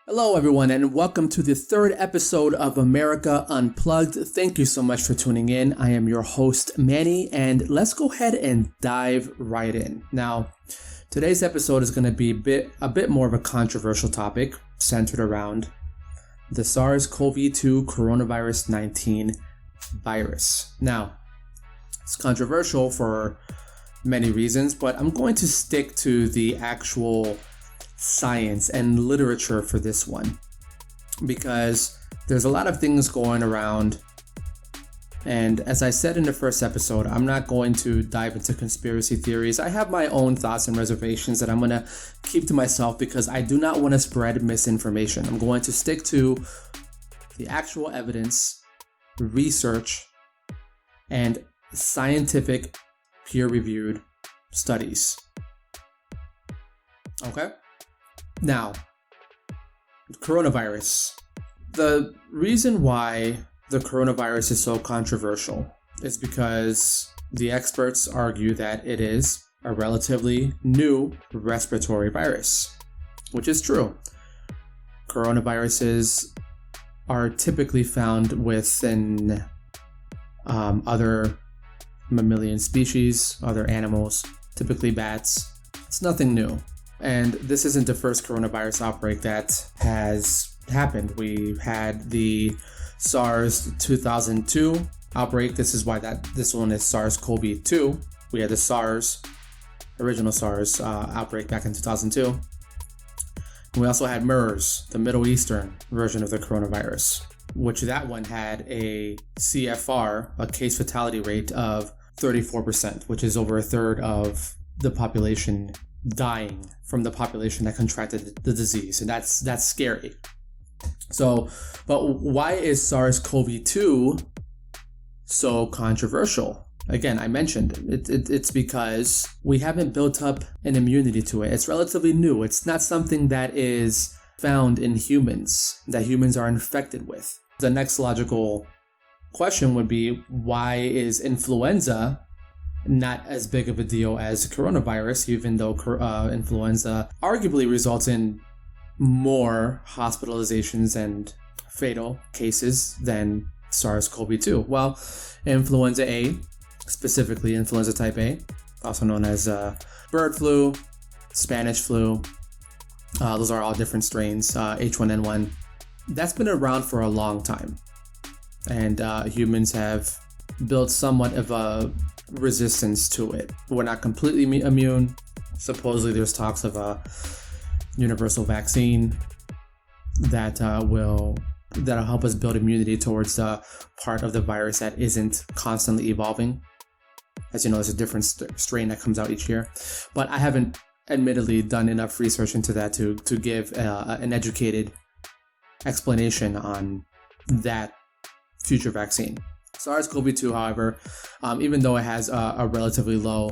Hello, everyone, and welcome to the third episode of America Unplugged. Thank you so much for tuning in. I am your host, Manny, and let's go ahead and dive right in. Now, today's episode is going to be a bit more of a controversial topic centered around the SARS-CoV-2 coronavirus 19 virus. Now, it's controversial for many reasons, but I'm going to stick to the actual science and literature for this one because there's a lot of things going around, and as I said in the first episode, I'm not going to dive into conspiracy theories. I have my own thoughts and reservations that I'm going to keep to myself because I do not want to spread misinformation. I'm going to stick to the actual evidence, research, and scientific peer-reviewed studies. Okay? Now, coronavirus. The reason why the coronavirus is so controversial is because the experts argue that it is a relatively new respiratory virus, which is true. Coronaviruses are typically found within other mammalian species, other animals, typically bats. It's nothing new. And this isn't the first coronavirus outbreak that has happened. We had the SARS 2002 outbreak. This is why this one is SARS-CoV-2. We had the original SARS outbreak back in 2002. And we also had MERS, the Middle Eastern version of the coronavirus, which that one had a CFR, a case fatality rate of 34%, which is over a third of the population dying from the population that contracted the disease, and that's scary. So, but why is SARS-CoV-2 so controversial? Again, I mentioned it's because we haven't built up an immunity to it. It's relatively new. It's not something that is found in humans, that humans are infected with. The next logical question would be, why is influenza not as big of a deal as coronavirus, even though influenza arguably results in more hospitalizations and fatal cases than SARS-CoV-2? Well, influenza A, specifically influenza type A, also known as bird flu, Spanish flu, those are all different strains, H1N1, that's been around for a long time. And humans have built somewhat of a resistance to it. We're not completely immune. Supposedly there's talks of a universal vaccine that'll help us build immunity towards the part of the virus that isn't constantly evolving. As you know, there's a different strain that comes out each year, but I haven't admittedly done enough research into that to give an educated explanation on that future vaccine. SARS-CoV-2, however, even though it has a relatively low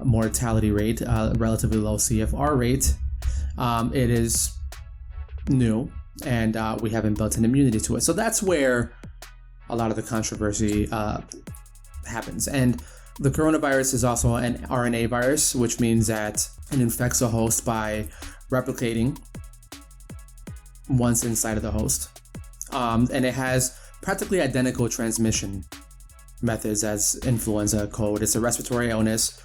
mortality rate, a relatively low CFR rate, it is new, and we haven't built an immunity to it. So that's where a lot of the controversy happens. And the coronavirus is also an RNA virus, which means that it infects a host by replicating once inside of the host. And it has practically identical transmission methods as influenza cold. It's a respiratory illness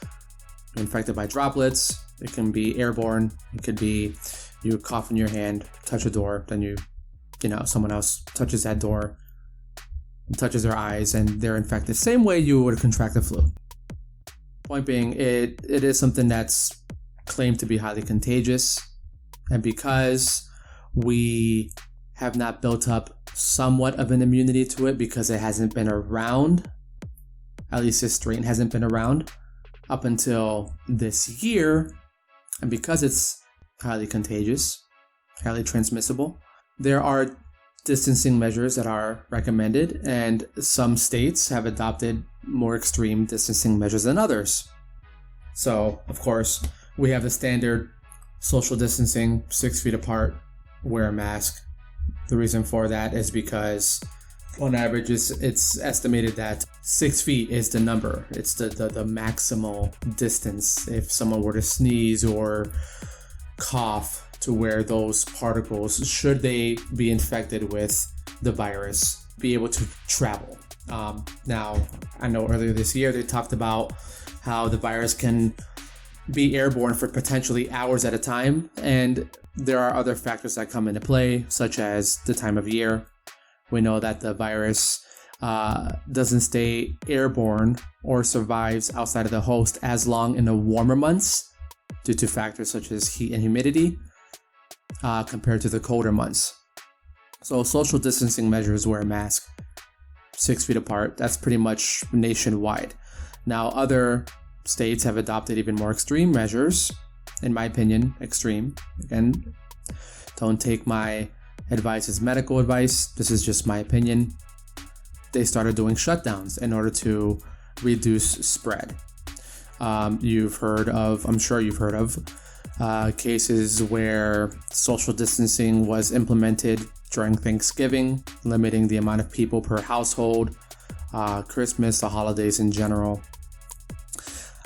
infected by droplets. It can be airborne. It could be you cough in your hand, touch a door, then someone else touches that door, touches their eyes, and they're infected. Same way you would contract the flu. Point being, it is something that's claimed to be highly contagious, and because we have not built up somewhat of an immunity to it because it hasn't been around, at least this strain hasn't been around up until this year, and because it's highly contagious, highly transmissible, there are distancing measures that are recommended, and some states have adopted more extreme distancing measures than others. So, of course, we have the standard social distancing, 6 feet apart, wear a mask. The reason for that is because on average it's estimated that 6 feet is the number. It's the maximal distance. If someone were to sneeze or cough to where those particles, should they be infected with the virus, be able to travel. Now, I know earlier this year they talked about how the virus can be airborne for potentially hours at a time, and there are other factors that come into play, such as the time of year. We know that the virus doesn't stay airborne or survives outside of the host as long in the warmer months due to factors such as heat and humidity compared to the colder months. So social distancing measures, wear a mask 6 feet apart, that's pretty much nationwide. Now, other states have adopted even more extreme measures. In my opinion, extreme. Again, don't take my advice as medical advice. This is just my opinion. They started doing shutdowns in order to reduce spread. I'm sure you've heard of cases where social distancing was implemented during Thanksgiving, limiting the amount of people per household, Christmas, the holidays in general,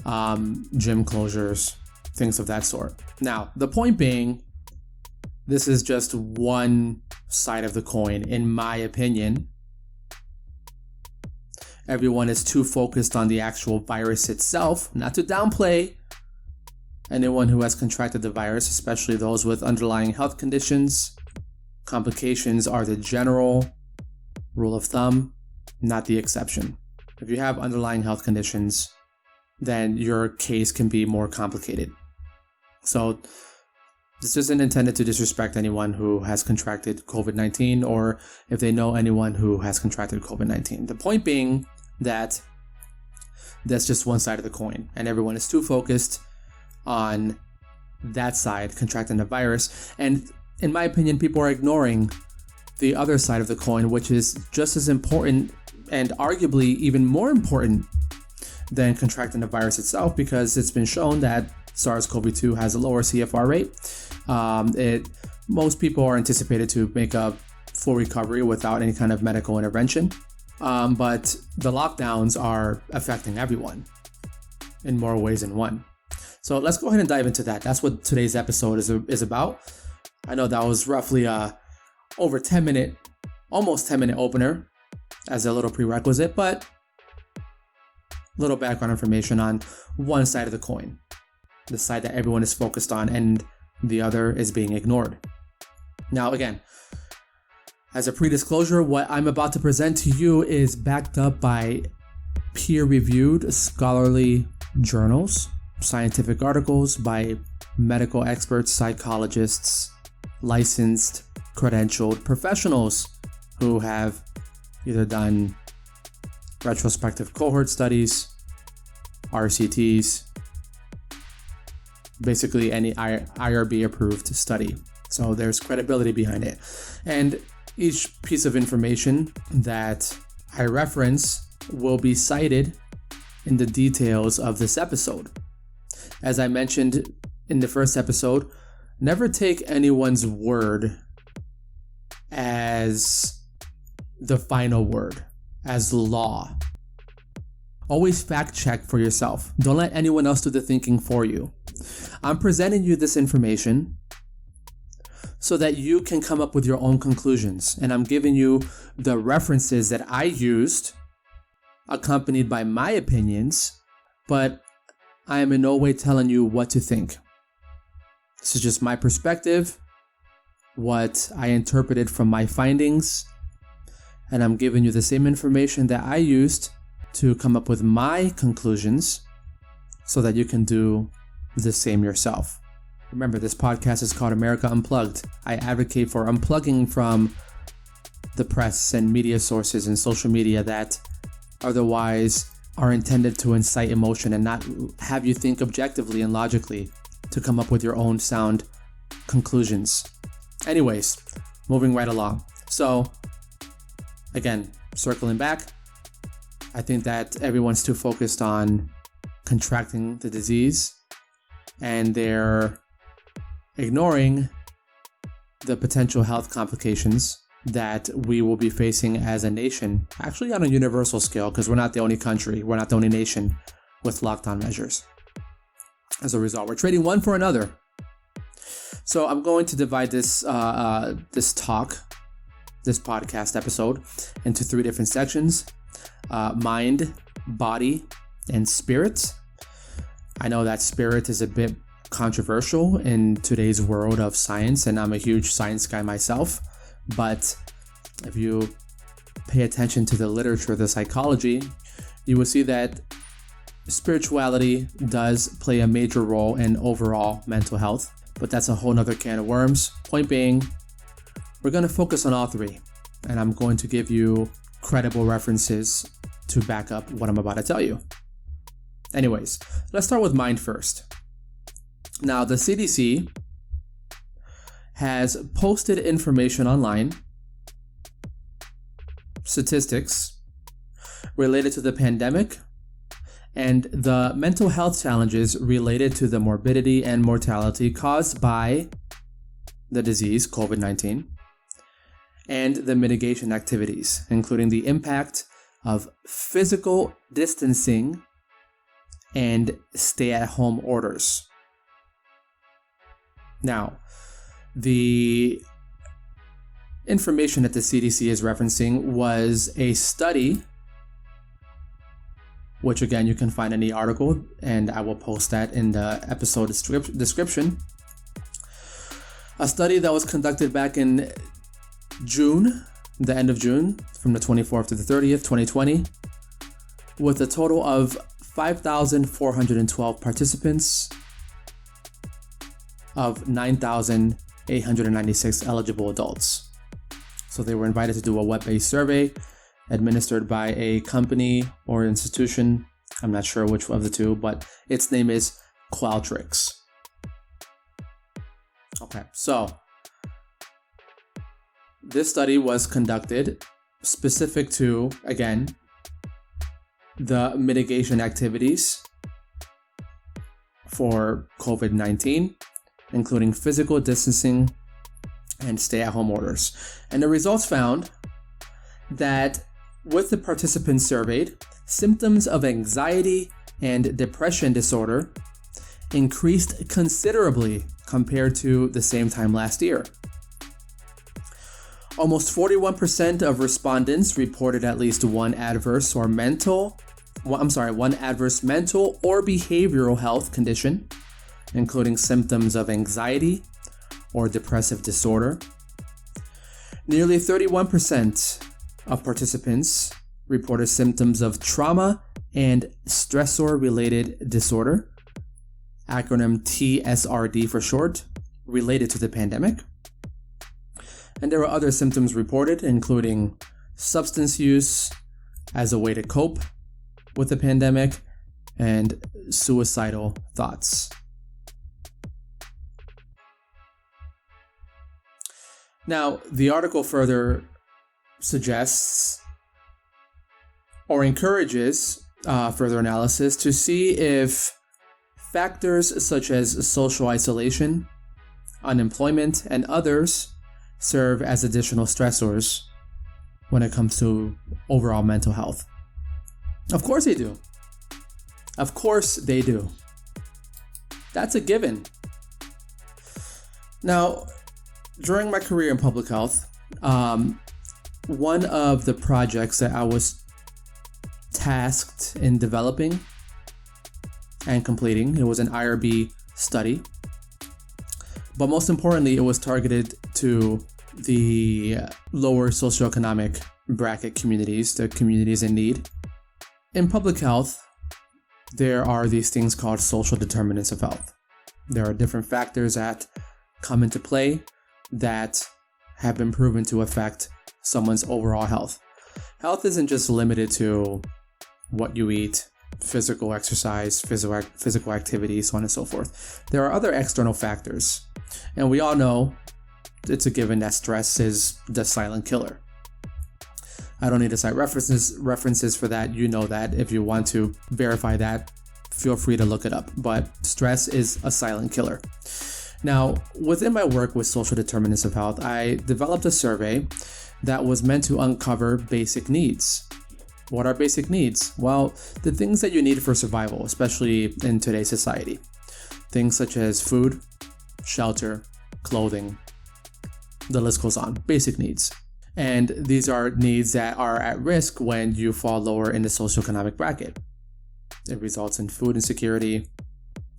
gym closures, things of that sort. Now, the point being, this is just one side of the coin, in my opinion. Everyone is too focused on the actual virus itself, not to downplay anyone who has contracted the virus, especially those with underlying health conditions. Complications are the general rule of thumb, not the exception. If you have underlying health conditions, then your case can be more complicated. So this isn't intended to disrespect anyone who has contracted COVID-19 or if they know anyone who has contracted COVID-19. The point being that that's just one side of the coin, and everyone is too focused on that side, contracting the virus. And in my opinion, people are ignoring the other side of the coin, which is just as important and arguably even more important than contracting the virus itself, because it's been shown that SARS-CoV-2 has a lower CFR rate. Most people are anticipated to make a full recovery without any kind of medical intervention. But the lockdowns are affecting everyone in more ways than one. So let's go ahead and dive into that. That's what today's episode is about. I know that was roughly over 10 minute, almost 10 minute opener as a little prerequisite, but little background information on one side of the coin, the side that everyone is focused on and the other is being ignored. Now, again, as a pre-disclosure, what I'm about to present to you is backed up by peer-reviewed scholarly journals, scientific articles by medical experts, psychologists, licensed, credentialed professionals who have either done retrospective cohort studies, RCTs, basically any IRB approved study. So there's credibility behind it. And each piece of information that I reference will be cited in the details of this episode. As I mentioned in the first episode, never take anyone's word as the final word, as law. Always fact check for yourself. Don't let anyone else do the thinking for you. I'm presenting you this information so that you can come up with your own conclusions. And I'm giving you the references that I used, accompanied by my opinions, but I am in no way telling you what to think. This is just my perspective, what I interpreted from my findings, and I'm giving you the same information that I used to come up with my conclusions so that you can do the same yourself. Remember, this podcast is called America Unplugged. I advocate for unplugging from the press and media sources and social media that otherwise are intended to incite emotion and not have you think objectively and logically to come up with your own sound conclusions. Anyways, moving right along. So, again, circling back, I think that everyone's too focused on contracting the disease and they're ignoring the potential health complications that we will be facing as a nation, actually on a universal scale, because we're not the only country, we're not the only nation with lockdown measures. As a result, we're trading one for another. So I'm going to divide this podcast episode into 3 different sections: mind, body, and spirit. I know that spirit is a bit controversial in today's world of science, and I'm a huge science guy myself. But if you pay attention to the literature, the psychology, you will see that spirituality does play a major role in overall mental health. But that's a whole nother can of worms. Point being, we're going to focus on all 3, and I'm going to give you credible references to back up what I'm about to tell you. Anyways, let's start with mind first. Now, the CDC has posted information online, statistics related to the pandemic and the mental health challenges related to the morbidity and mortality caused by the disease, COVID-19, and the mitigation activities, including the impact of physical distancing and stay-at-home orders. Now, the information that the CDC is referencing was a study, which again, you can find in the article, and I will post that in the episode description. A study that was conducted back in June, the end of June, from the 24th to the 30th, 2020, with a total of 5,412 participants of 9,896 eligible adults. So they were invited to do a web-based survey administered by a company or institution. I'm not sure which of the two, but its name is Qualtrics. Okay, so this study was conducted specific to, again, the mitigation activities for COVID-19, including physical distancing and stay-at-home orders. And the results found that with the participants surveyed, symptoms of anxiety and depression disorder increased considerably compared to the same time last year. Almost 41% of respondents reported at least one adverse mental or behavioral health condition, including symptoms of anxiety or depressive disorder. Nearly 31% of participants reported symptoms of trauma and stressor-related disorder, acronym TSRD for short, related to the pandemic. And there were other symptoms reported, including substance use as a way to cope with the pandemic and suicidal thoughts. Now, the article further suggests or encourages further analysis to see if factors such as social isolation, unemployment, and others serve as additional stressors when it comes to overall mental health. Of course they do. Of course they do. That's a given. Now, during my career in public health, one of the projects that I was tasked in developing and completing, it was an IRB study. But most importantly, it was targeted to the lower socioeconomic bracket communities, the communities in need. In public health, there are these things called social determinants of health. There are different factors that come into play that have been proven to affect someone's overall health. Health isn't just limited to what you eat, physical exercise, physical activity, so on and so forth. There are other external factors, and we all know it's a given that stress is the silent killer. I don't need to cite references for that. You know that. If you want to verify that, feel free to look it up. But stress is a silent killer. Now, within my work with social determinants of health, I developed a survey that was meant to uncover basic needs. What are basic needs? Well, the things that you need for survival, especially in today's society. Things such as food, shelter, clothing. The list goes on. Basic needs. And these are needs that are at risk when you fall lower in the socioeconomic bracket. It results in food insecurity.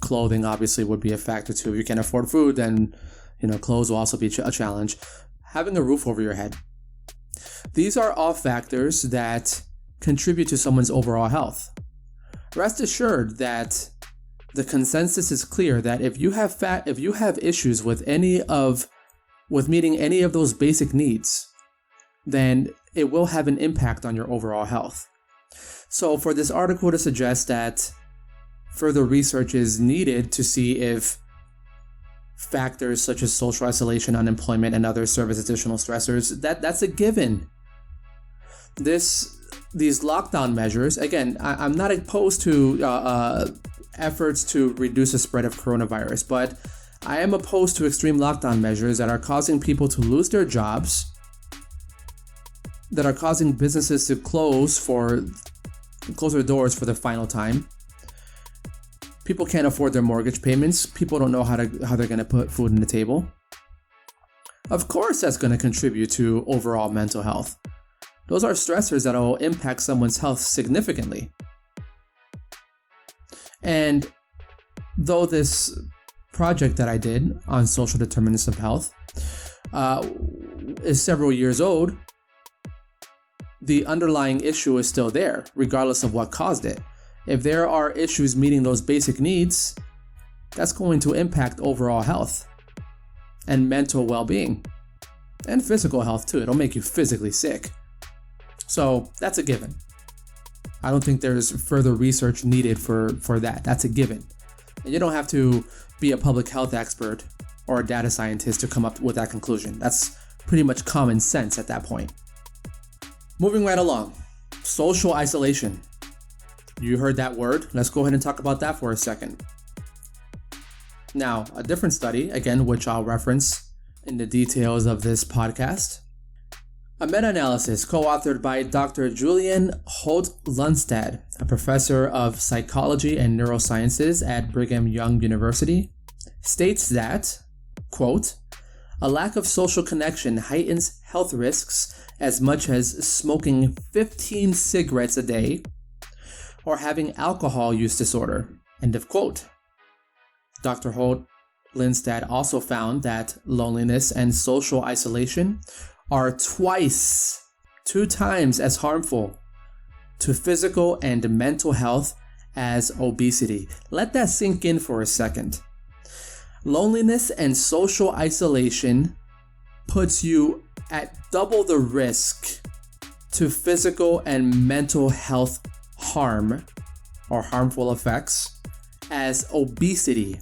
Clothing obviously would be a factor too. If you can't afford food, then clothes will also be a challenge. Having a roof over your head. These are all factors that contribute to someone's overall health. Rest assured that the consensus is clear that if you have issues with meeting any of those basic needs, then it will have an impact on your overall health. So for this article to suggest that further research is needed to see if factors such as social isolation, unemployment, and others serve as additional stressors, that's a given. These lockdown measures, again, I'm not opposed to efforts to reduce the spread of coronavirus, but I am opposed to extreme lockdown measures that are causing people to lose their jobs, that are causing businesses to close their doors for the final time. People can't afford their mortgage payments. People don't know how they're going to put food on the table. Of course, that's going to contribute to overall mental health. Those are stressors that will impact someone's health significantly. And though this project that I did on social determinants of health is several years old, the underlying issue is still there, regardless of what caused it. If there are issues meeting those basic needs, that's going to impact overall health and mental well-being and physical health too. It'll make you physically sick. So that's a given. I don't think there's further research needed for that. That's a given. And you don't have to be a public health expert or a data scientist to come up with that conclusion. That's pretty much common sense at that point. Moving right along, social isolation. You heard that word. Let's go ahead and talk about that for a second. Now, a different study, again, which I'll reference in the details of this podcast. A meta-analysis co-authored by Dr. Julian Holt-Lundstad, a professor of psychology and neurosciences at Brigham Young University, states that, quote, a lack of social connection heightens health risks as much as smoking 15 cigarettes a day or having alcohol use disorder, end of quote. Dr. Holt-Lundstad also found that loneliness and social isolation are 2 times as harmful to physical and mental health as obesity. Let that sink in for a second. Loneliness and social isolation puts you at double the risk to physical and mental health harm or harmful effects as obesity.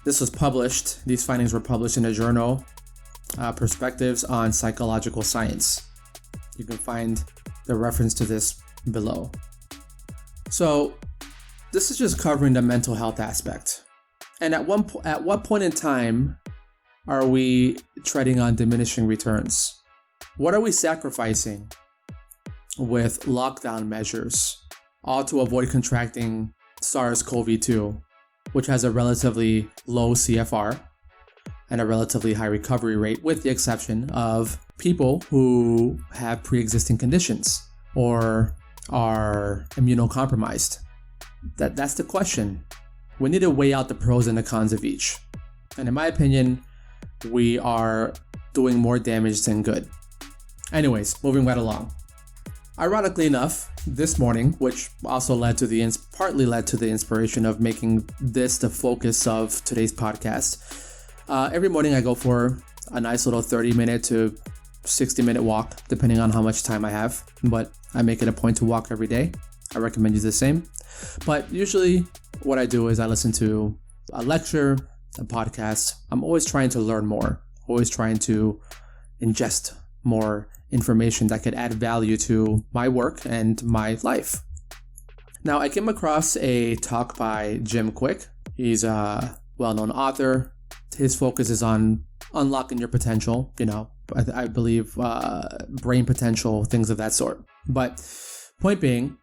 These findings were published in a journal, Perspectives on Psychological Science. You can find the reference to this below. So this is just covering the mental health aspect. And at what point in time are we treading on diminishing returns? What are we sacrificing with lockdown measures, all to avoid contracting SARS-CoV-2, which has a relatively low CFR and a relatively high recovery rate, with the exception of people who have pre-existing conditions or are immunocompromised? That's the question. We need to weigh out the pros and the cons of each. And in my opinion, we are doing more damage than good. Anyways, moving right along. Ironically enough, this morning, which also partly led to the inspiration of making this the focus of today's podcast, every morning I go for a nice little 30-minute to 60-minute walk, depending on how much time I have. But I make it a point to walk every day. I recommend you the same. But usually what I do is I listen to a lecture, a podcast. I'm always trying to learn more, always trying to ingest more information that could add value to my work and my life. Now, I came across a talk by Jim Quick. He's a well-known author. His focus is on unlocking your potential, I believe brain potential, things of that sort. But point being,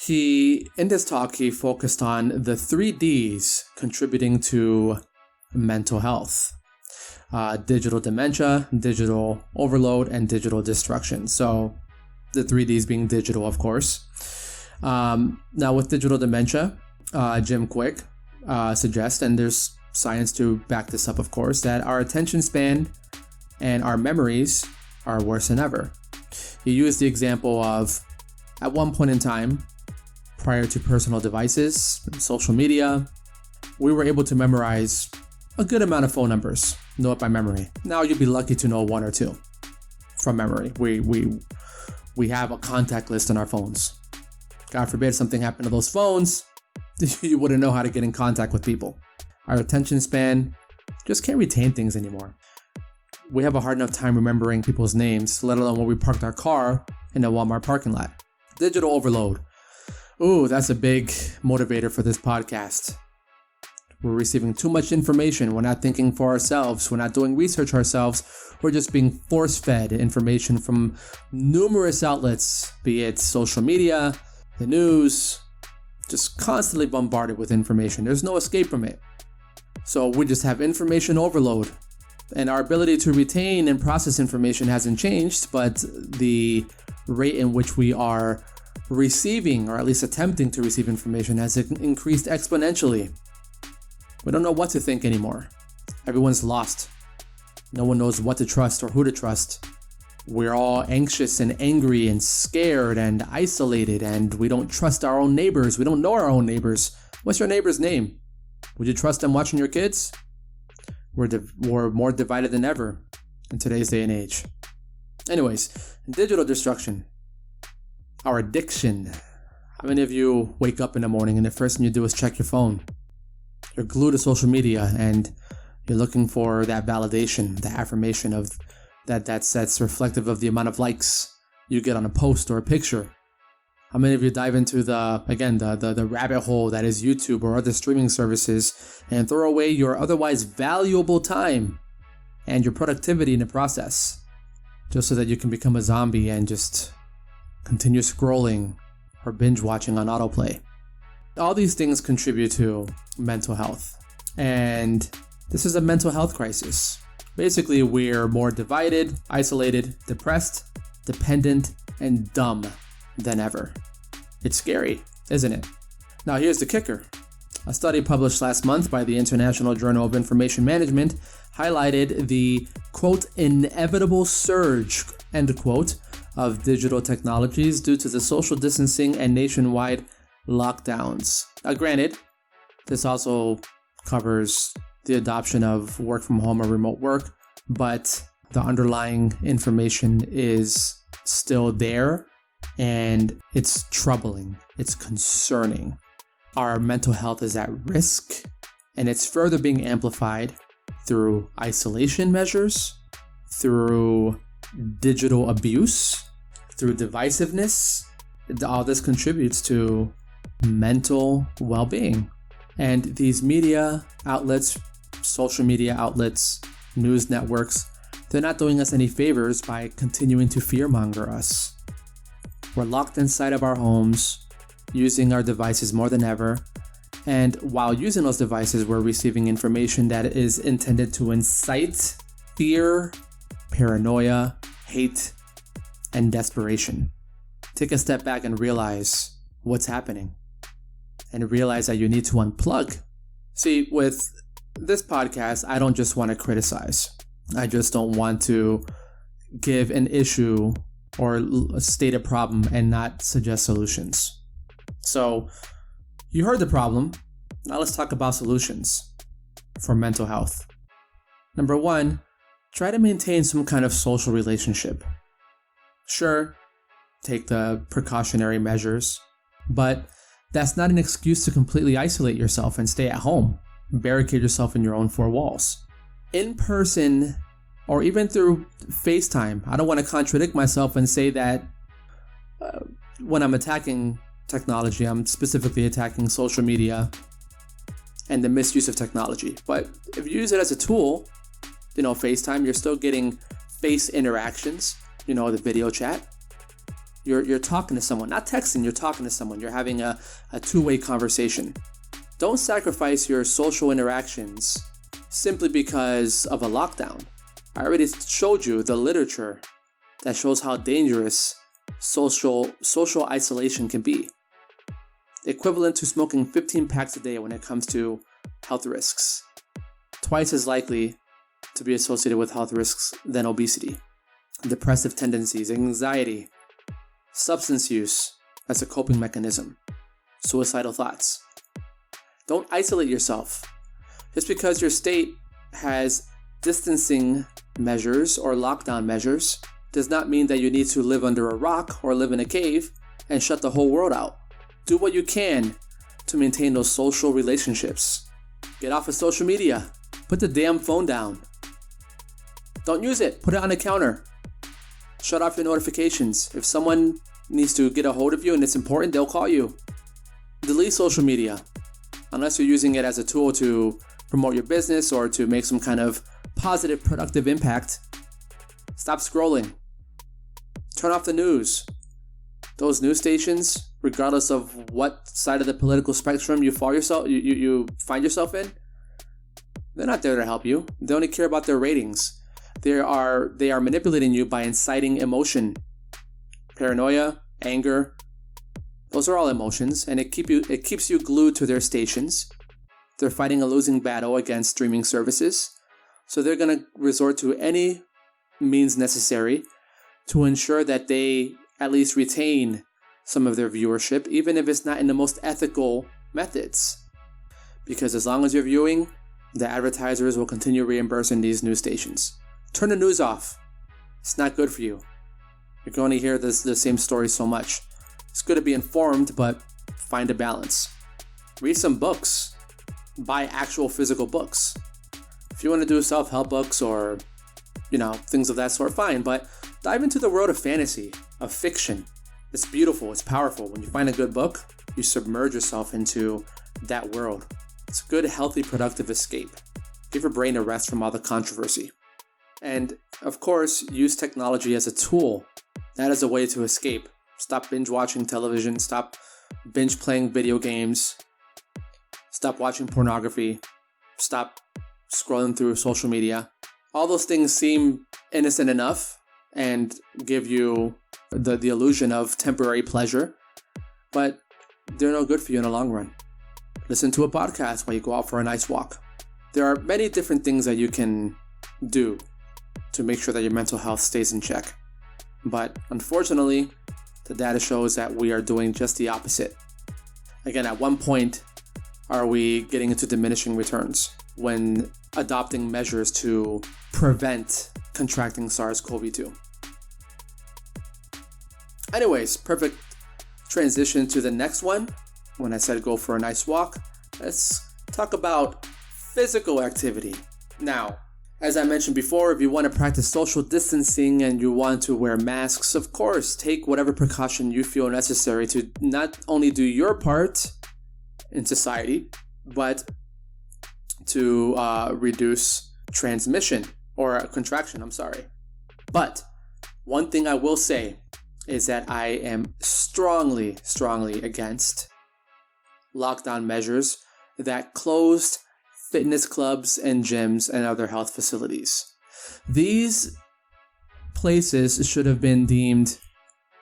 in this talk, he focused on the 3 Ds contributing to mental health. Digital dementia, digital overload, and digital destruction. So the 3Ds being digital, of course. Now with digital dementia, Jim Quick suggests, and there's science to back this up, of course, that our attention span and our memories are worse than ever. He used the example of, at one point in time, prior to personal devices, social media, we were able to memorize a good amount of phone numbers, know it by memory. Now you'd be lucky to know one or two from memory. We have a contact list on our phones. God forbid something happened to those phones, you wouldn't know how to get in contact with people. Our attention span just can't retain things anymore. We have a hard enough time remembering people's names, let alone when we parked our car in a Walmart parking lot. Digital overload. Ooh, that's a big motivator for this podcast. We're receiving too much information. We're not thinking for ourselves. We're not doing research ourselves. We're just being force-fed information from numerous outlets, be it social media, the news, just constantly bombarded with information. There's no escape from it. So we just have information overload. And our ability to retain and process information hasn't changed, but the rate in which we are receiving, or at least attempting to receive information, has increased exponentially. We don't know what to think anymore. Everyone's lost. No one knows what to trust or who to trust. We're all anxious and angry and scared and isolated, and we don't trust our own neighbors. We don't know our own neighbors. What's your neighbor's name? Would you trust them watching your kids? We're more divided than ever in today's day and age. Anyways, digital destruction. Our addiction. How many of you wake up in the morning and the first thing you do is check your phone? You're glued to social media and you're looking for that validation, the affirmation of that's reflective of the amount of likes you get on a post or a picture. How many of you dive into the rabbit hole that is YouTube or other streaming services and throw away your otherwise valuable time and your productivity in the process just so that you can become a zombie and just continue scrolling or binge watching on autoplay? All these things contribute to mental health. And this is a mental health crisis. Basically, we're more divided, isolated, depressed, dependent, and dumb than ever. It's scary, isn't it? Now here's the kicker. A study published last month by the International Journal of Information Management highlighted the, quote, inevitable surge, end quote, of digital technologies due to the social distancing and nationwide lockdowns. Now granted, this also covers the adoption of work from home or remote work, but the underlying information is still there, and it's troubling, it's concerning. Our mental health is at risk, and it's further being amplified through isolation measures, through digital abuse, through divisiveness. All this contributes to mental well-being. And these media outlets, social media outlets, news networks, they're not doing us any favors by continuing to fearmonger us. We're locked inside of our homes, using our devices more than ever, and while using those devices, we're receiving information that is intended to incite fear, paranoia, hate, and desperation. Take a step back and realize what's happening, and realize that you need to unplug. See, with this podcast, I don't just want to criticize. I just don't want to give an issue or state a problem and not suggest solutions. So, you heard the problem. Now let's talk about solutions for mental health. Number one, try to maintain some kind of social relationship. Sure, take the precautionary measures, but that's not an excuse to completely isolate yourself and stay at home. Barricade yourself in your own four walls. In person, or even through FaceTime, I don't want to contradict myself and say that when I'm attacking technology, I'm specifically attacking social media and the misuse of technology. But if you use it as a tool, FaceTime, you're still getting face interactions, the video chat. You're talking to someone, not texting, you're talking to someone. You're having a two-way conversation. Don't sacrifice your social interactions simply because of a lockdown. I already showed you the literature that shows how dangerous social isolation can be. Equivalent to smoking 15 packs a day when it comes to health risks. Twice as likely to be associated with health risks than obesity, depressive tendencies, anxiety, substance use as a coping mechanism, suicidal thoughts. Don't isolate yourself. Just because your state has distancing measures or lockdown measures does not mean that you need to live under a rock or live in a cave and shut the whole world out. Do what you can to maintain those social relationships. Get off of social media. Put the damn phone down. Don't use it. Put it on the counter. Shut off your notifications. If someone needs to get a hold of you and it's important, they'll call you. Delete social media. Unless you're using it as a tool to promote your business or to make some kind of positive, productive impact. Stop scrolling. Turn off the news. Those news stations, regardless of what side of the political spectrum you find yourself in, they're not there to help you. They only care about their ratings. They are manipulating you by inciting emotion, paranoia, anger. Those are all emotions, and it keeps you glued to their stations. They're fighting a losing battle against streaming services, so they're going to resort to any means necessary to ensure that they at least retain some of their viewership, even if it's not in the most ethical methods. Because as long as you're viewing, the advertisers will continue reimbursing these news stations. Turn the news off. It's not good for you. You can only hear the same story so much. It's good to be informed, but find a balance. Read some books. Buy actual physical books. If you want to do self-help books or, things of that sort, fine. But dive into the world of fantasy, of fiction. It's beautiful. It's powerful. When you find a good book, you submerge yourself into that world. It's a good, healthy, productive escape. Give your brain a rest from all the controversy. And, of course, use technology as a tool. That is a way to escape. Stop binge watching television. Stop binge playing video games. Stop watching pornography. Stop scrolling through social media. All those things seem innocent enough and give you the illusion of temporary pleasure, but they're no good for you in the long run. Listen to a podcast while you go out for a nice walk. There are many different things that you can do to make sure that your mental health stays in check. But unfortunately, the data shows that we are doing just the opposite. Again, at one point, are we getting into diminishing returns when adopting measures to prevent contracting SARS-CoV-2? Anyways, perfect transition to the next one. When I said go for a nice walk, let's talk about physical activity. Now, as I mentioned before, if you want to practice social distancing and you want to wear masks, of course, take whatever precaution you feel necessary to not only do your part in society, but to reduce transmission or contraction, But one thing I will say is that I am strongly against lockdown measures that closed fitness clubs and gyms and other health facilities. These places should have been deemed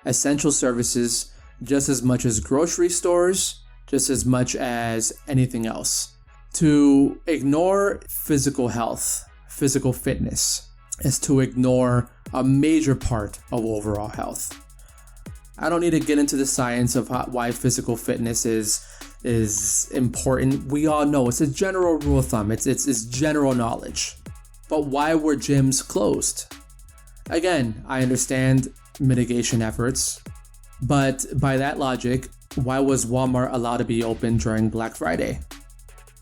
essential services just as much as grocery stores, just as much as anything else. To ignore physical health, physical fitness, is to ignore a major part of overall health. I don't need to get into the science of why physical fitness is important. We all know it's a general rule of thumb. It's general knowledge. But why were gyms closed? Again, I understand mitigation efforts, but by that logic, why was Walmart allowed to be open during Black Friday?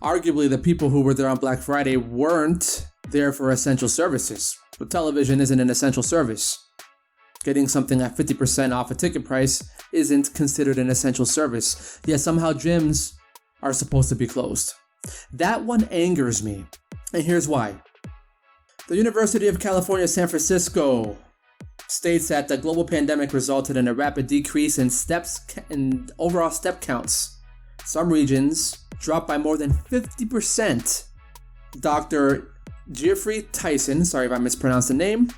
Arguably, the people who were there on Black Friday weren't there for essential services. But television isn't an essential service. Getting something at 50% off a ticket price isn't considered an essential service, yet somehow gyms are supposed to be closed. That one angers me, and here's why. The University of California, San Francisco states that the global pandemic resulted in a rapid decrease in overall step counts. Some regions dropped by more than 50% Dr. Jeffrey Tyson, sorry if I mispronounced the name,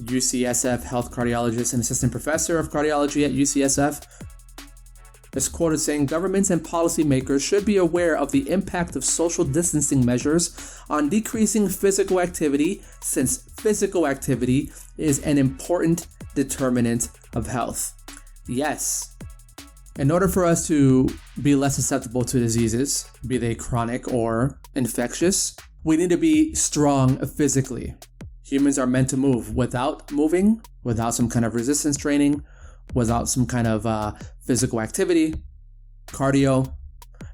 UCSF health cardiologist and assistant professor of cardiology at UCSF, is quoted saying governments and policymakers should be aware of the impact of social distancing measures on decreasing physical activity, since physical activity is an important determinant of health. Yes, in order for us to be less susceptible to diseases, be they chronic or infectious, we need to be strong physically. Humans are meant to move. Without moving, without some kind of resistance training, without some kind of physical activity, cardio,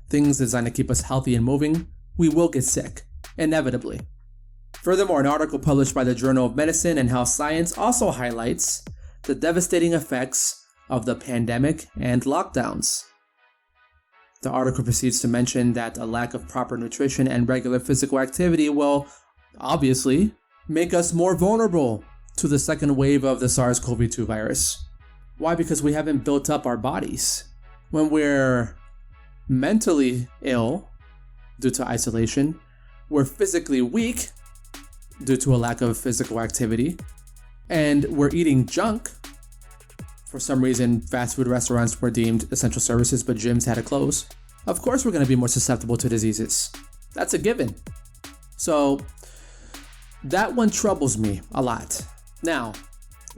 things designed to keep us healthy and moving, we will get sick, inevitably. Furthermore, an article published by the Journal of Medicine and Health Science also highlights the devastating effects of the pandemic and lockdowns. The article proceeds to mention that a lack of proper nutrition and regular physical activity will, obviously, make us more vulnerable to the second wave of the SARS-CoV-2 virus. Why? Because we haven't built up our bodies. When we're mentally ill due to isolation, we're physically weak due to a lack of physical activity, and we're eating junk. For some reason, fast food restaurants were deemed essential services, but gyms had to close. Of course, we're going to be more susceptible to diseases. That's a given. So that one troubles me a lot. Now,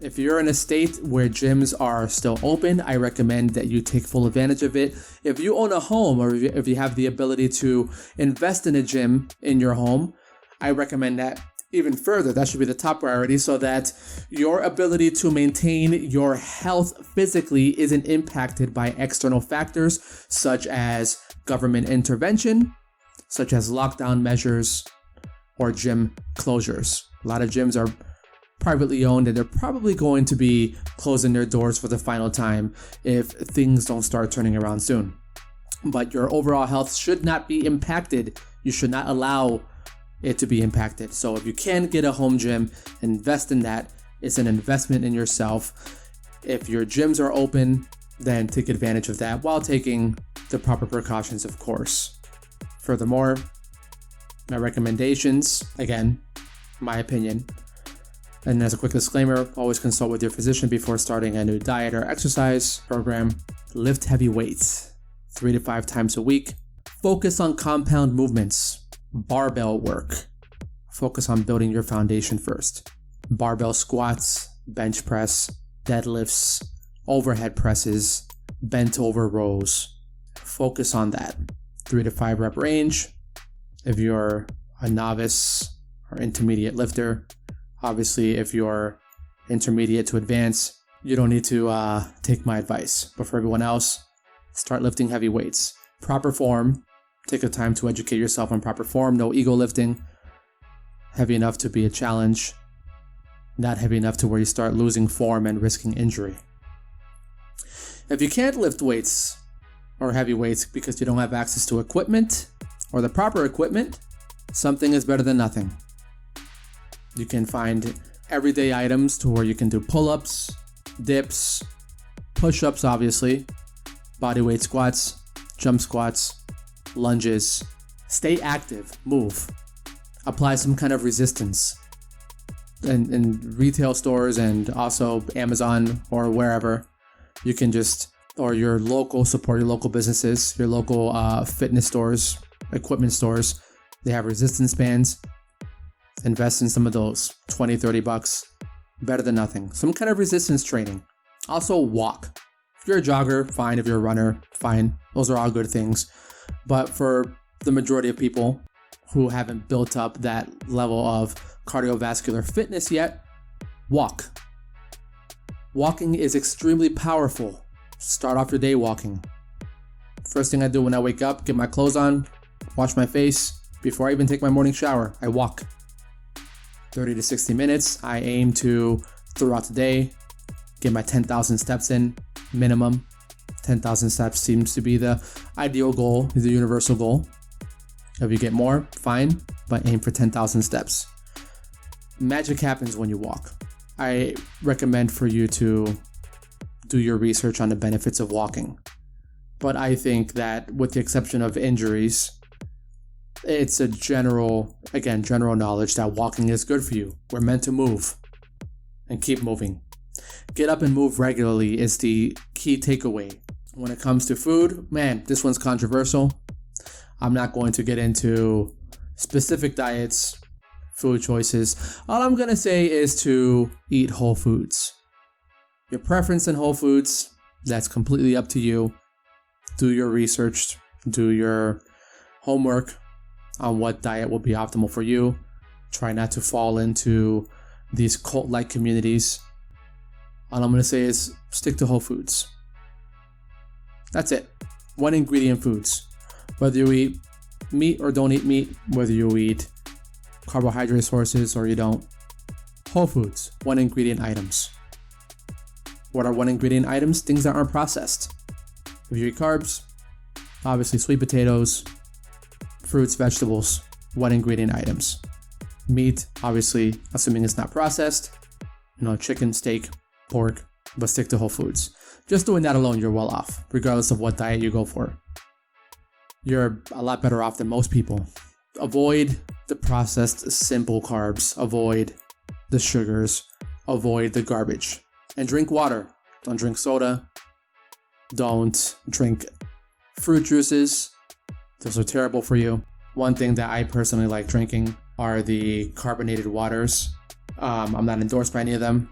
if you're in a state where gyms are still open, I recommend that you take full advantage of it. If you own a home, or if you have the ability to invest in a gym in your home, I recommend that even further. That should be the top priority, so that your ability to maintain your health physically isn't impacted by external factors such as government intervention, such as lockdown measures, or gym closures. A lot of gyms are privately owned, and they're probably going to be closing their doors for the final time if things don't start turning around soon. But your overall health should not be impacted. You should not allow it to be impacted. So if you can get a home gym, invest in that. It's an investment in yourself. If your gyms are open, then take advantage of that while taking the proper precautions, of course. Furthermore, my recommendations, again, my opinion, and as a quick disclaimer, always consult with your physician before starting a new diet or exercise program. Lift heavy weights 3 to 5 times a week. Focus on compound movements, barbell work. Focus on building your foundation first. Barbell squats, bench press, deadlifts, overhead presses, bent over rows. Focus on that. 3 to 5 rep range. If you're a novice or intermediate lifter, obviously, if you're intermediate to advanced, you don't need to take my advice. But for everyone else, start lifting heavy weights. Proper form. Take the time to educate yourself on proper form. No ego lifting. Heavy enough to be a challenge. Not heavy enough to where you start losing form and risking injury. If you can't lift weights or heavy weights because you don't have access to equipment or the proper equipment, something is better than nothing. You can find everyday items to where you can do pull-ups, dips, push-ups, obviously, bodyweight squats, jump squats, lunges. Stay active, move. Apply some kind of resistance. In retail stores and also Amazon or wherever, you can just, or your local, support your local businesses, your local fitness stores, equipment stores. They have resistance bands. Invest in some of those. $20-$30. Better than nothing. Some kind of resistance training. Also walk. If you're a jogger, fine. If you're a runner, fine. Those are all good things. But for the majority of people who haven't built up that level of cardiovascular fitness yet, walk. Walking is extremely powerful. Start off your day walking. First thing I do when I wake up, get my clothes on, wash my face. Before I even take my morning shower, I walk. 30 to 60 minutes. I aim to, throughout the day, get my 10,000 steps in, minimum. 10,000 steps seems to be the ideal goal, the universal goal. If you get more, fine, but aim for 10,000 steps. Magic happens when you walk. I recommend for you to do your research on the benefits of walking. But I think that with the exception of injuries, It's a general knowledge that walking is good for you. We're meant to move and keep moving. Get up and move regularly is the key takeaway. When it comes to food, man, this one's controversial. I'm not going to get into specific diets, food choices. All I'm going to say is to eat whole foods. Your preference in whole foods, that's completely up to you. Do your research, do your homework on what diet will be optimal for you. Try not to fall into these cult-like communities. All I'm going to say is stick to whole foods. That's it. One ingredient foods. Whether you eat meat or don't eat meat, whether you eat carbohydrate sources or you don't. Whole foods, one ingredient items. What are one ingredient items? Things that aren't processed. If you eat carbs, obviously sweet potatoes, fruits, vegetables, one ingredient items. Meat, obviously, assuming it's not processed, chicken, steak, pork, but stick to whole foods. Just doing that alone, you're well off, regardless of what diet you go for. You're a lot better off than most people. Avoid the processed simple carbs, avoid the sugars, avoid the garbage, and drink water. Don't drink soda. Don't drink fruit juices. Those are terrible for you. One thing that I personally like drinking are the carbonated waters. I'm not endorsed by any of them,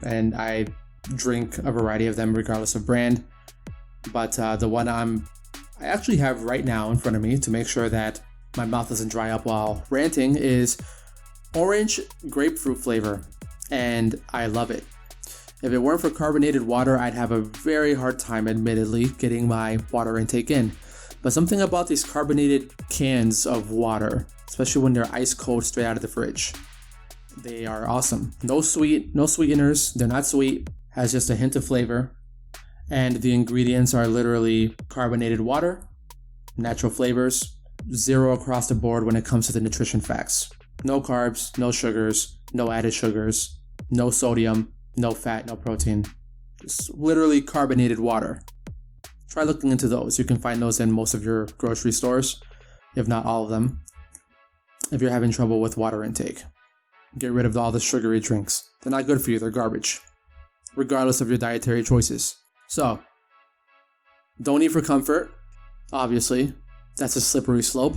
and I drink a variety of them regardless of brand. But the one I actually have right now in front of me to make sure that my mouth doesn't dry up while ranting is orange grapefruit flavor, and I love it. If it weren't for carbonated water, I'd have a very hard time, admittedly, getting my water intake in. But something about these carbonated cans of water, especially when they're ice cold straight out of the fridge, they are awesome. No sweeteners, they're not sweet, has just a hint of flavor. And the ingredients are literally carbonated water, natural flavors, zero across the board when it comes to the nutrition facts. No carbs, no sugars, no added sugars, no sodium, no fat, no protein. Just literally carbonated water. Try looking into those. You can find those in most of your grocery stores, if not all of them, if you're having trouble with water intake. Get rid of all the sugary drinks. They're not good for you. They're garbage, regardless of your dietary choices. So, don't eat for comfort. Obviously, that's a slippery slope.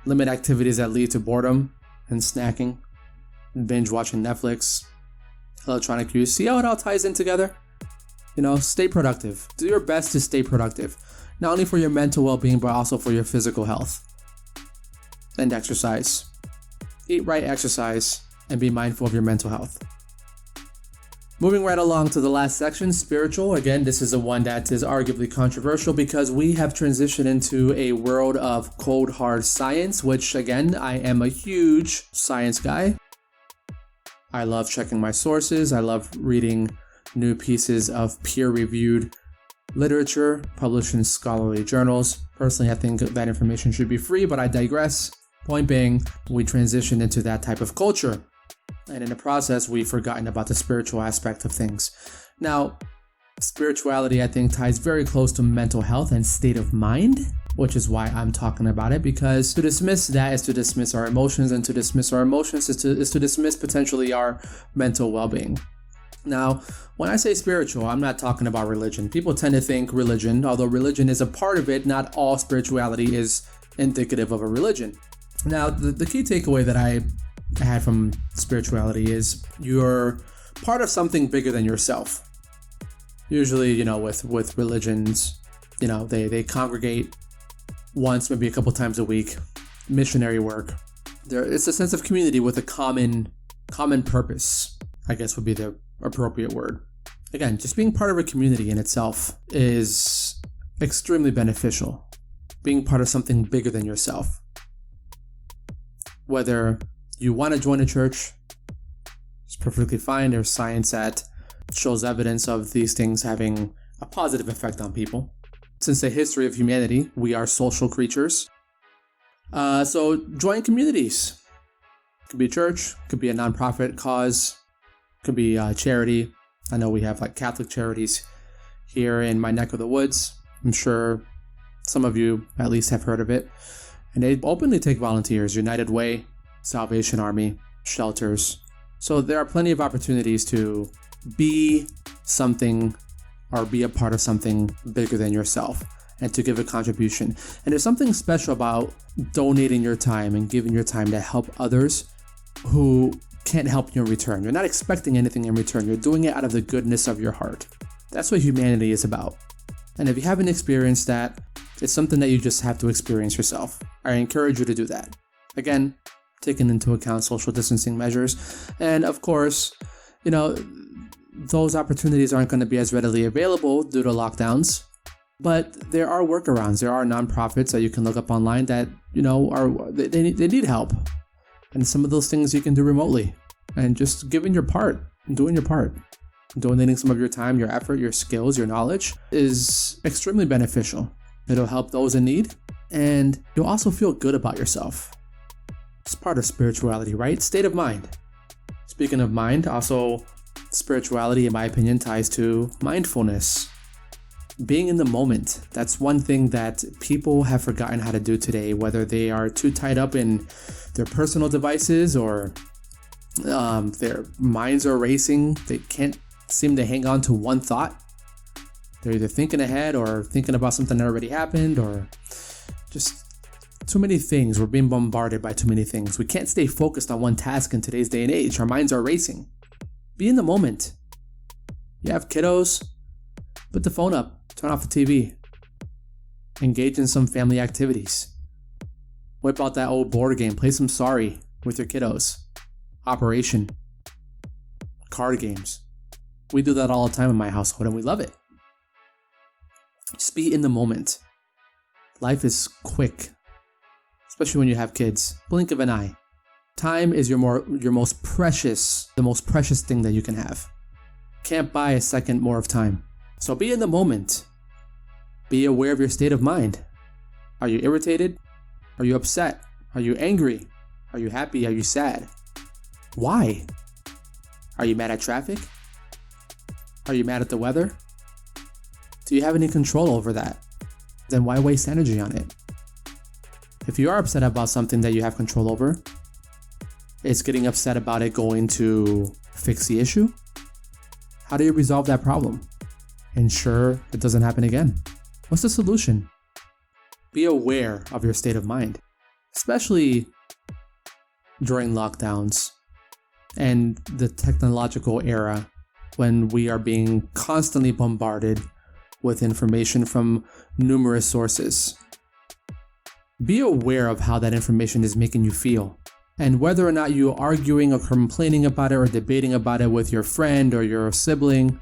Limit activities that lead to boredom and snacking, binge watching Netflix, electronic use. See how it all ties in together? Stay productive. Do your best to stay productive. Not only for your mental well-being, but also for your physical health. And exercise. Eat right, exercise, and be mindful of your mental health. Moving right along to the last section, spiritual. Again, this is the one that is arguably controversial because we have transitioned into a world of cold, hard science, which, again, I am a huge science guy. I love checking my sources. I love reading new pieces of peer-reviewed literature published in scholarly journals. Personally, I think that information should be free, but I digress. Point being, we transitioned into that type of culture. And in the process, we've forgotten about the spiritual aspect of things. Now, spirituality, I think, ties very close to mental health and state of mind, which is why I'm talking about it, because to dismiss that is to dismiss our emotions, and to dismiss our emotions is to dismiss potentially our mental well-being. Now, when I say spiritual, I'm not talking about religion. People tend to think religion, although religion is a part of it, not all spirituality is indicative of a religion. Now, the key takeaway that I had from spirituality is you're part of something bigger than yourself. Usually, with religions, they congregate once, maybe a couple times a week, missionary work. It's a sense of community with a common purpose, I guess would be the appropriate word. Again, just being part of a community in itself is extremely beneficial. Being part of something bigger than yourself. Whether you want to join a church, it's perfectly fine. There's science that shows evidence of these things having a positive effect on people. Since the history of humanity, we are social creatures. So join communities. Could be a church, could be a nonprofit cause, could be charity. I know we have Catholic charities here in my neck of the woods. I'm sure some of you at least have heard of it. And they openly take volunteers, United Way, Salvation Army, shelters. So there are plenty of opportunities to be something or be a part of something bigger than yourself and to give a contribution. And there's something special about donating your time and giving your time to help others who can't help you in return. You're not expecting anything in return. You're doing it out of the goodness of your heart. That's what humanity is about. And if you haven't experienced that, it's something that you just have to experience yourself. I encourage you to do that. Again, taking into account social distancing measures. And of course, those opportunities aren't going to be as readily available due to lockdowns. But there are workarounds. There are nonprofits that you can look up online that, they need help. And some of those things you can do remotely. And just doing your part. Donating some of your time, your effort, your skills, your knowledge is extremely beneficial. It'll help those in need. And you'll also feel good about yourself. It's part of spirituality, right? State of mind. Speaking of mind, also spirituality, in my opinion, ties to mindfulness. Being in the moment. That's one thing that people have forgotten how to do today, whether they are too tied up in their personal devices or their minds are racing. They can't seem to hang on to one thought. They're either thinking ahead or thinking about something that already happened or just too many things. We're being bombarded by too many things. We can't stay focused on one task in today's day and age. Our minds are racing. Be in the moment. You have kiddos, put the phone up, turn off the TV. Engage in some family activities. Whip out that old board game, play some Sorry with your kiddos. Operation. Card games. We do that all the time in my household and we love it. Just be in the moment. Life is quick, especially when you have kids. Blink of an eye. Time is the most precious thing that you can have. Can't buy a second more of time. So be in the moment. Be aware of your state of mind. Are you irritated? Are you upset? Are you angry? Are you happy? Are you sad? Why? Are you mad at traffic? Are you mad at the weather? Do you have any control over that? Then why waste energy on it? If you are upset about something that you have control over, is getting upset about it going to fix the issue? How do you resolve that problem? Ensure it doesn't happen again. What's the solution? Be aware of your state of mind, especially during lockdowns and the technological era when we are being constantly bombarded with information from numerous sources. Be aware of how that information is making you feel. And whether or not you're arguing or complaining about it or debating about it with your friend or your sibling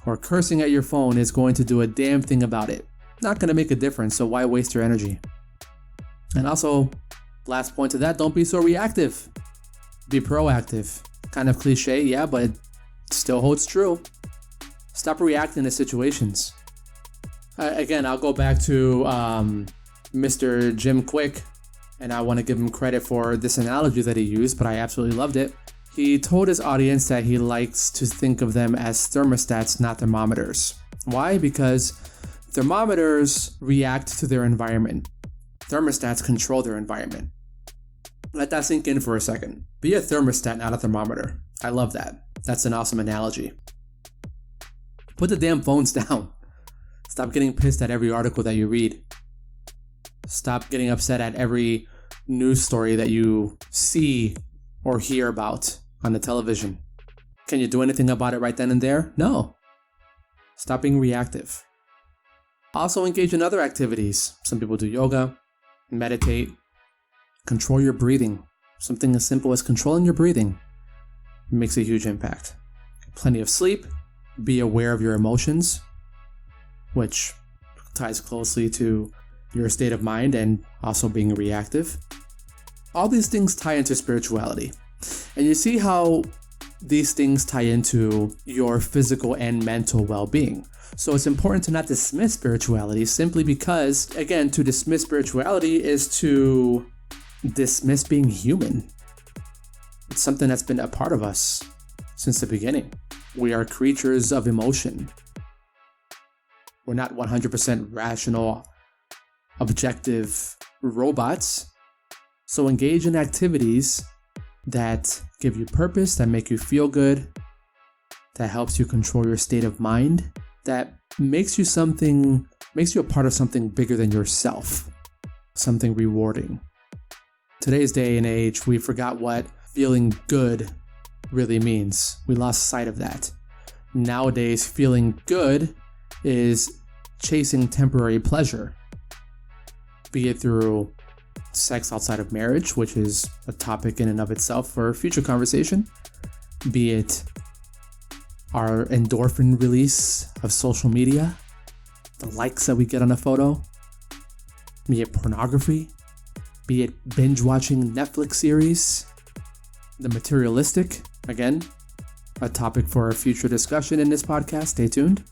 or cursing at your phone is going to do a damn thing about it. Not going to make a difference, so why waste your energy? And also, last point to that, don't be so reactive. Be proactive. Kind of cliche, yeah, but it still holds true. Stop reacting to situations. Again, I'll go back to Mr. Jim Quick, and I want to give him credit for this analogy that he used, but I absolutely loved it. He told his audience that he likes to think of them as thermostats, not thermometers. Why? Because thermometers react to their environment. Thermostats control their environment. Let that sink in for a second. Be a thermostat, not a thermometer. I love that. That's an awesome analogy. Put the damn phones down. Stop getting pissed at every article that you read. Stop getting upset at every news story that you see or hear about on the television. Can you do anything about it right then and there? No. Stop being reactive. Also engage in other activities. Some people do yoga, meditate, control your breathing. Something as simple as controlling your breathing makes a huge impact. Plenty of sleep. Be aware of your emotions, which ties closely to your state of mind and also being reactive. All these things tie into spirituality. And you see how these things tie into your physical and mental well-being. So it's important to not dismiss spirituality simply because, again, to dismiss spirituality is to dismiss being human. It's something that's been a part of us since the beginning. We are creatures of emotion. We're not 100% rational, objective robots. So engage in activities that give you purpose, that make you feel good, that helps you control your state of mind, that makes you a part of something bigger than yourself, something rewarding. Today's day and age, we forgot what feeling good really means. We lost sight of that. Nowadays, feeling good is chasing temporary pleasure, be it through sex outside of marriage, which is a topic in and of itself for a future conversation, be it our endorphin release of social media, the likes that we get on a photo, be it pornography, be it binge watching Netflix series, the materialistic, again, a topic for a future discussion in this podcast, stay tuned.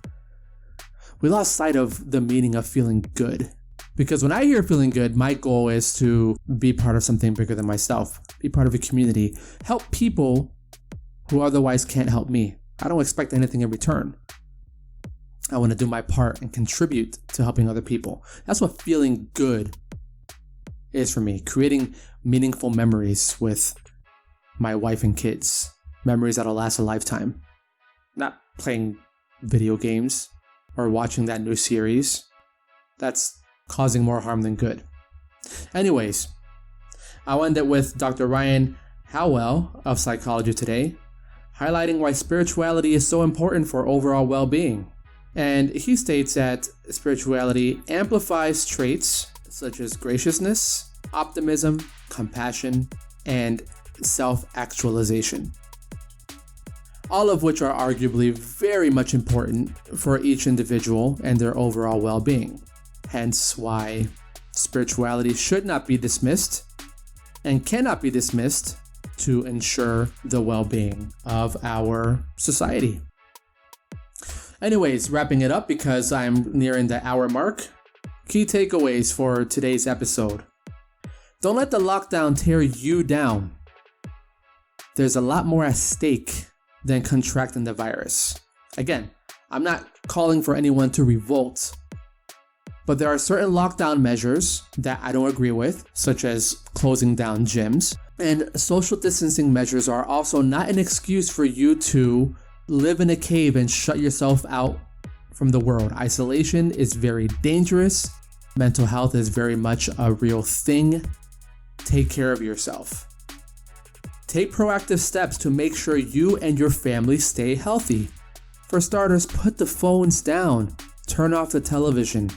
We lost sight of the meaning of feeling good. Because when I hear feeling good, my goal is to be part of something bigger than myself, be part of a community, help people who otherwise can't help me. I don't expect anything in return. I want to do my part and contribute to helping other people. That's what feeling good is for me. Creating meaningful memories with my wife and kids. Memories that'll last a lifetime. Not playing video games or watching that new series. That's causing more harm than good. Anyways, I'll end it with Dr. Ryan Howell of Psychology Today, highlighting why spirituality is so important for overall well-being. And he states that spirituality amplifies traits such as graciousness, optimism, compassion, and self-actualization. All of which are arguably very much important for each individual and their overall well-being. Hence why spirituality should not be dismissed and cannot be dismissed to ensure the well-being of our society. Anyways, wrapping it up because I'm nearing the hour mark. Key takeaways for today's episode. Don't let the lockdown tear you down. There's a lot more at stake than contracting the virus. Again, I'm not calling for anyone to revolt, but there are certain lockdown measures that I don't agree with, such as closing down gyms. And social distancing measures are also not an excuse for you to live in a cave and shut yourself out from the world. Isolation is very dangerous. Mental health is very much a real thing. Take care of yourself. Take proactive steps to make sure you and your family stay healthy. For starters, put the phones down. Turn off the television.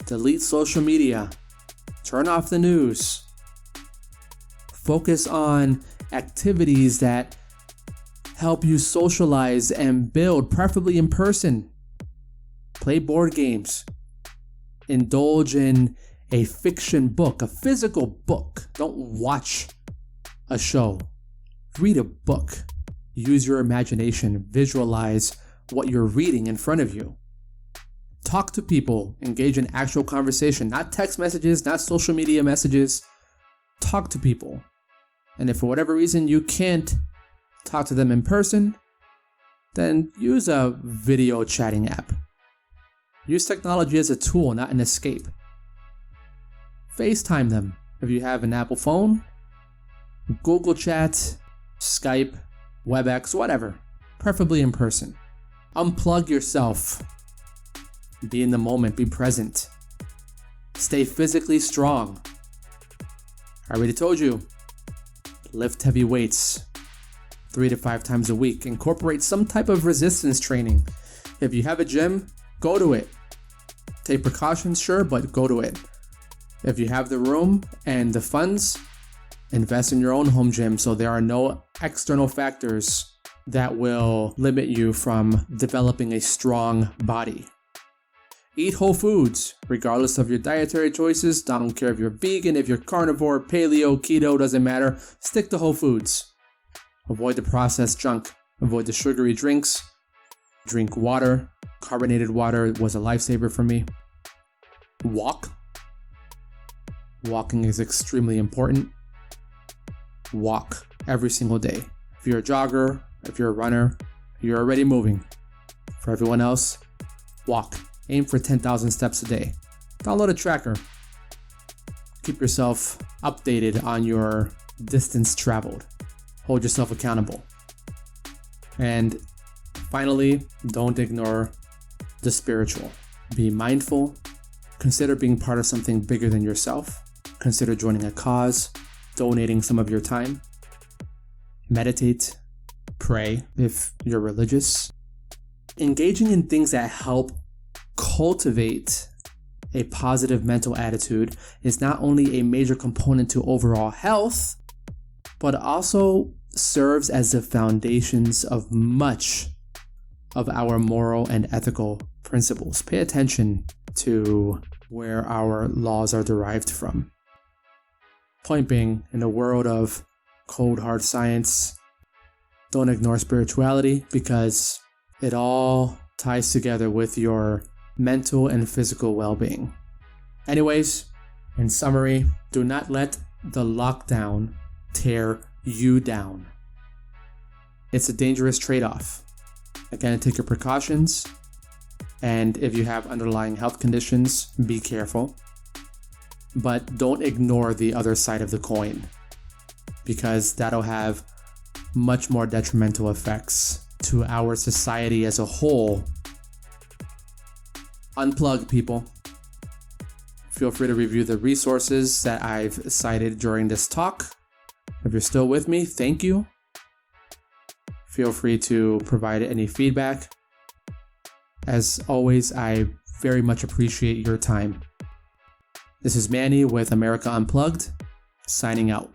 Delete social media. Turn off the news. Focus on activities that help you socialize and build, preferably in person. Play board games. Indulge in a fiction book, a physical book. Don't watch a show. Read a book. Use your imagination. Visualize what you're reading in front of you. Talk to people. Engage in actual conversation. Not text messages, not social media messages. Talk to people. And if for whatever reason you can't talk to them in person, then use a video chatting app. Use technology as a tool, not an escape. FaceTime them if you have an Apple phone, Google Chat, Skype, WebEx, whatever. Preferably in person. Unplug yourself. Be in the moment, be present. Stay physically strong. I already told you. Lift heavy weights 3 to 5 times a week. Incorporate some type of resistance training. If you have a gym, go to it. Take precautions, sure, but go to it. If you have the room and the funds, invest in your own home gym so there are no external factors that will limit you from developing a strong body. Eat whole foods, regardless of your dietary choices. Don't care if you're vegan, if you're carnivore, paleo, keto, doesn't matter. Stick to whole foods. Avoid the processed junk. Avoid the sugary drinks. Drink water. Carbonated water was a lifesaver for me. Walk. Walking is extremely important. Walk every single day. If you're a jogger, if you're a runner, you're already moving. For everyone else, walk. Aim for 10,000 steps a day. Download a tracker. Keep yourself updated on your distance traveled. Hold yourself accountable. And finally, don't ignore the spiritual. Be mindful. Consider being part of something bigger than yourself. Consider joining a cause, donating some of your time. Meditate, pray if you're religious. Engaging in things that help cultivate a positive mental attitude is not only a major component to overall health, but also serves as the foundations of much of our moral and ethical principles. Pay attention to where our laws are derived from. Point being, in a world of cold hard science, don't ignore spirituality because it all ties together with your mental and physical well-being. Anyways, in summary, do not let the lockdown tear you down. It's a dangerous trade-off. Again, take your precautions, and if you have underlying health conditions, be careful. But don't ignore the other side of the coin, because that'll have much more detrimental effects to our society as a whole. Unplug, people. Feel free to review the resources that I've cited during this talk. If you're still with me, thank you. Feel free to provide any feedback. As always, I very much appreciate your time. This is Manny with America Unplugged, signing out.